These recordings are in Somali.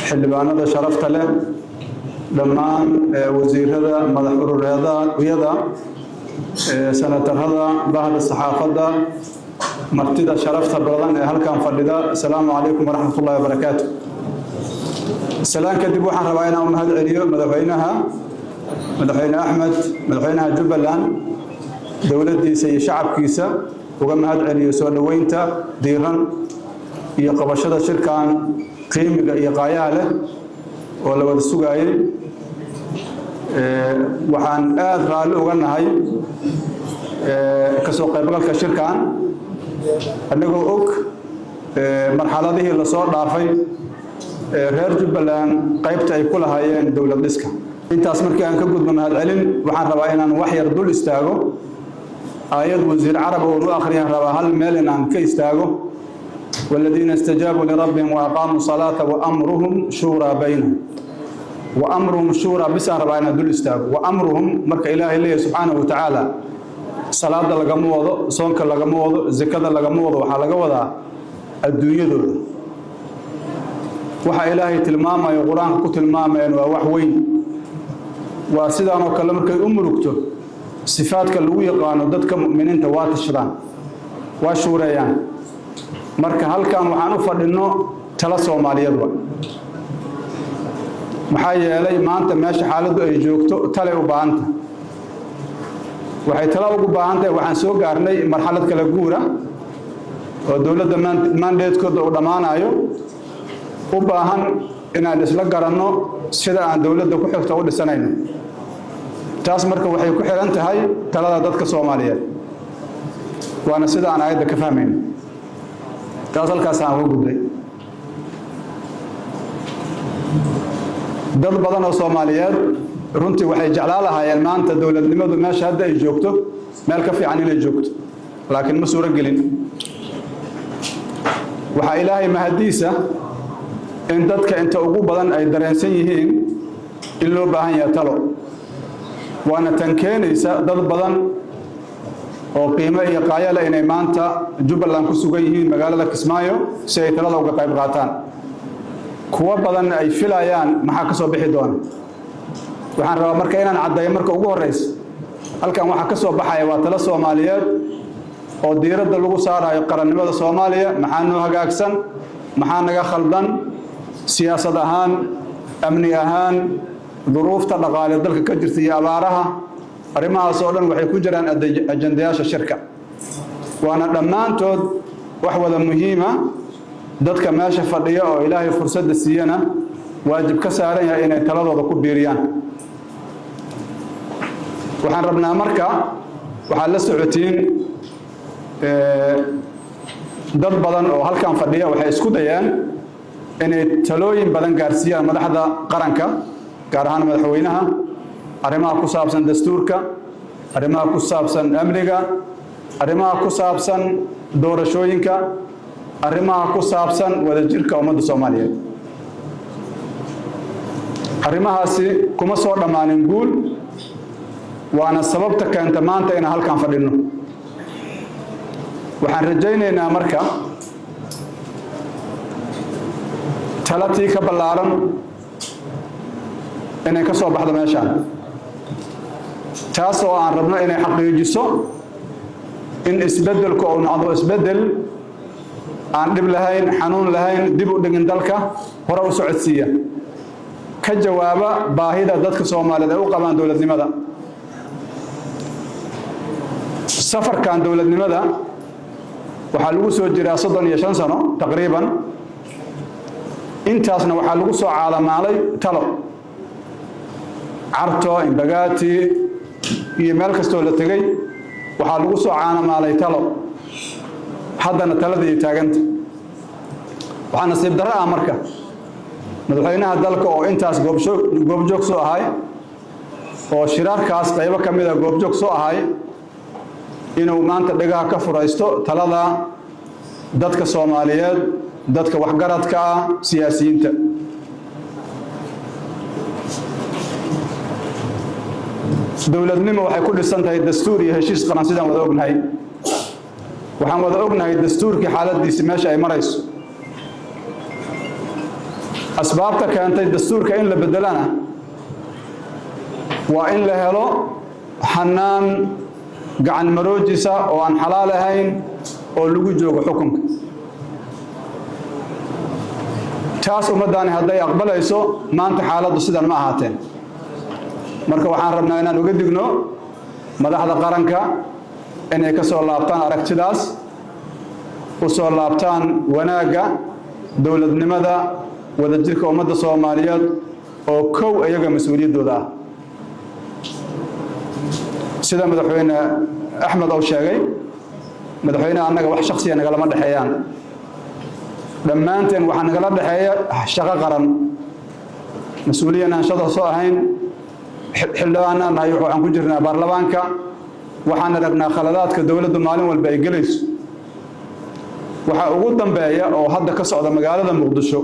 xildhibaanada sharafta leh dhammaan wasiirada madax urureedyada senatarada bahda saxaafadda martida sharafta badan ee halkan fadhida assalaamu calaykum waraxmatullaahi wabarakaatu salaan kadib waxaan rabaa inaan u mahad celiyo madaxweyne Axmed madaxweynaha Jubbaland dowladdiisa iyo shacabkiisa uga mahad celiyo soo dhaweynta diiran iyo qabashada shirkan qiimiga iyo qaayaha leh oo la wada sugaayay waxaan aad raali uga nahay ka soo qaybgalka shirkan anagoo og marxaladihii la soo dhaafay reer Jubbaland qaybta ay ku lahaayeen dowlad dhiska intaas markii aan ka gudbo mahad celin waxaan rabaa inaan wax yar dul istaago aayad wasiir carab oo u akhriyan rabaa hal meel inaan ka istaago والذين استجابوا لربهم وأقاموا الصلاة وأمرهم شورى بينهم وأمرهم شورى بس أربعين دول استاغ وأمرهم مرك إله الله سبحانه وتعالى صلاة لغما وضو صونك لغما وضو زكاة لغما وضو waxaa laga wadaa adduunyadooda waxa ilaahay tilmaamay quraanka ku tilmaamayeen waa wax weyn waa sidaan oo kale markay u murugto sifaadka lagu yaqaano dadka mu'miniinta waa tashadaan waa shuurayaan marka halkan waxaan u fadhino tala Soomaaliyeed maxaa yeelay maanta meesha xaaladdu ay joogto tale u baahanta waxay tala ugu baahantahay waxaan soo gaarnay marxalad kala guura oo dawladda mandatekooda uu dhamaanayo u baahan inaan isla garanno sida aan dawladda ku xigto u dhisanayno taas marka waxay ku xiran tahay talada dadka Soomaaliyeed waana sida aan ayada ka fahmayno taas halkaas aan ugu gudbay dad badan oo Soomaaliyeed runtii waxay jeclaan lahaayeen maanta dawladnimadu meesha hadda ay joogto meel ka fiican inay joogto laakiin ma suura gelin waxa ilaahay mahadiisa in dadka inta ugu badan ay dareensan yihiin in loo baahan yahay talo waana tan keenaysa dad badan oo qiimo iyo qaayala inay maanta Jubbaland ku sugan yihiin magaalada Kismaayo si ay talada uga qayb qaataan kuwa badan ay filayaan maxaa ka soo bixi doona waxaan rabaa marka inaan cadeeyo marka ugu horeysa halkan waxa ka soo baxaya waa talo Soomaaliyeed oo diiradda lagu saarayo qarannimada Soomaaliya maxaa noo hagaagsan maxaa naga khaldan siyaasad ahaan amni ahaan duruufta dhaqaale dalka ka jirta iyo abaaraha arrimahaas oo dhan waxay ku jiraan ajandayaasha shirka waana dhammaantood wax wada muhiima dadka meesha fadhiya oo ilaahay fursad siiyana waajib ka saaran yahay inay taladooda ku biiriyaan waxaan rabnaa marka waxa la socotiin dad badan oo halkan fadhiya waxay isku dayaan inay talooyin badan gaarsiiyaan madaxda qaranka gaar ahaan madaxweynaha arrimaha ku saabsan dastuurka arrimaha ku saabsan amniga arrimaha ku saabsan doorashooyinka arrimaha ku saabsan wadajirka ummadda Soomaaliyeed arrimahaasi kuma soo dhamaanin guul waana sababta keenta maanta in halkan fadhino waxaan rajaynaynaa marka talatii ka ballaaran inay ka soo baxdo meeshaan taas oo aan rabno inay xaqiijiso in isbeddelku uu noqdo isbeddel aan dhib lahayn xanuun lahayn dib u dhigin dalka hore u socodsiiya ka jawaaba baahida dadka Soomaaliyeed ay u qabaan dawladnimada safarkan dawladnimada waxaa lagu soo jiraa 35 sano taqriiban intaasna waxaa lagu soo caalamaalay talo carto imbagaati iyo meel kastoo la tagay waxaa lagu soo caalamaalay talo haddana taladii taaganta waxaa nasiib darro ah marka madaxweynaha dalka oo intaas goobjoog soo ahay oo shirarkaas qaybo ka mid ah goobjoog soo ahay inuu maanta dhagaha ka furaysto talada dadka Soomaaliyeed dadka waxgaradka ah siyaasiyiinta dawladnimo waxay ku dhisan tahay dastuur iyo heshiis qaran sidaan wada ognahay waxaan wada ognahay dastuurkii xaaladiisa meesha ay marayso أسبابتا كانت الدستور كإن لبدلنا وإن لهلو حنان قعن مروجسة وعن حلالهين ولغو جوغ حكمك taas umadaani haday aqbalayso maanta xaaladdu sidan ma ahaateen marka waxaan rabnaa inaan uga digno madaxda qaranka inay ka soo laabtaan aragtidaas u soo laabtaan wanaaga dawladnimada wadajirka ummadda Soomaaliyeed oo kow ayaga mas'uuliyadooda ah sida madaxweyne Axmed oo sheegay madaxweyne annaga wax shakhsiyan naga ma dhaxeeyaan dhammaanteen waxaan nagala dhaxeeya shaqo qaran mas'uuliyiin aan shaqo soo ahayn xildhibaan aan nahay waxaan ku jirnaa baarlamaanka waxaan aragnaa khaladaadka dawladda maalin walba ay galayso waxa ugu dambeeya oo hadda ka socda magaalada Muqdisho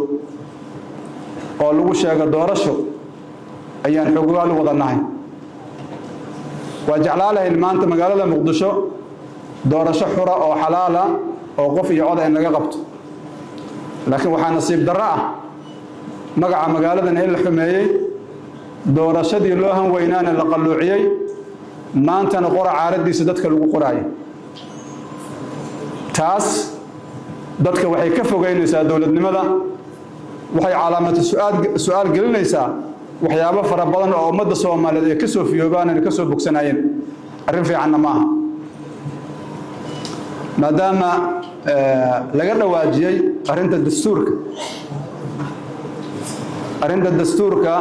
oo lagu sheego doorasho ayaan xogaal u wadanahay وجعلالها المانت مقالة مقدشو دورة شحرة أو حلالة أو قفية عضا إن لقبت لكن وحان نصيب دراء مقع مقالة إن الحماية دورة شدي لوهم وينان لقلوعيي ما أنت نقرأ عاردي سدتك الوقراي تاس دتك وحي كفو قينيسا دولة نمدا وحي علامة سؤال قلنيسا waxyaabo fara badan oo ummadda Soomaaliyeed ay ka soo fiyoobaan ay ka soo bogsanayeen arrin fiican ma aha maadaama laga dhawaajiyay arrinta dastuurka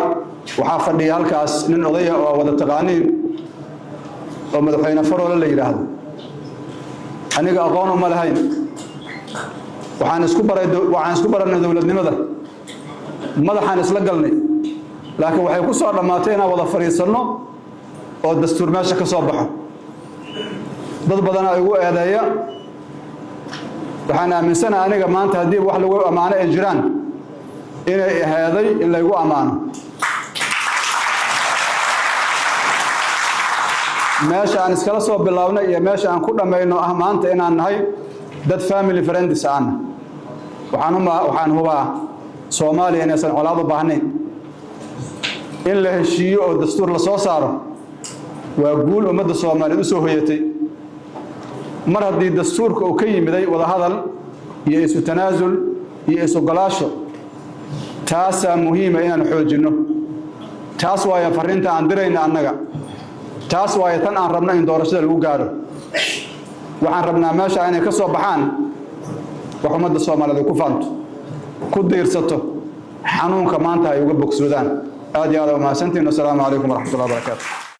waxa fadhiya halkaas nin odaya oo wada taqaaniin oo madaxweyne Faroole la yiraahdo aniga aqoon uma lahayn waxaan isku baranay dawladnimada madaxaan isla galnay laakiin waxay ku soo dhamaatay inaan wada fariisano oo dastuur meesha ka soo baxo dad badan ay ugu eedeeya waxaan aaminsanahay aniga maanta hadii wax lagu amaano ay jiraan inay ahaaday in lagu amaano meesha aan iskala soo bilaabnay iyo meesha aan ku dhameeyno ah maanta inaan nahay dad family friends aan waxaan hubaa Soomaaliya inaysan colaad u baahnayn in la heshiiyo oo dastuur la soo saaro waa guul ummadda Soomaaliyeed u soo hoyatay mar haddii dastuurka uu ka yimiday wada hadal iyo isu tanaasul iyo isu galaasho taas muhiim ah inaan xoojino taas waa fariinta aan dirayna annaga taas waa tan aan rabnaa in doorashada lagu gaaro waxaan rabnaa meesha inay ka soo baxaan wax ummadda Soomaaliyeed ku faanto ku diirsato xanuunka maanta ay uga bogsoodaan aad iyo aad u mahadsantiin. Assalaamu calaykum waraxmatullaahi wabarakaatuh.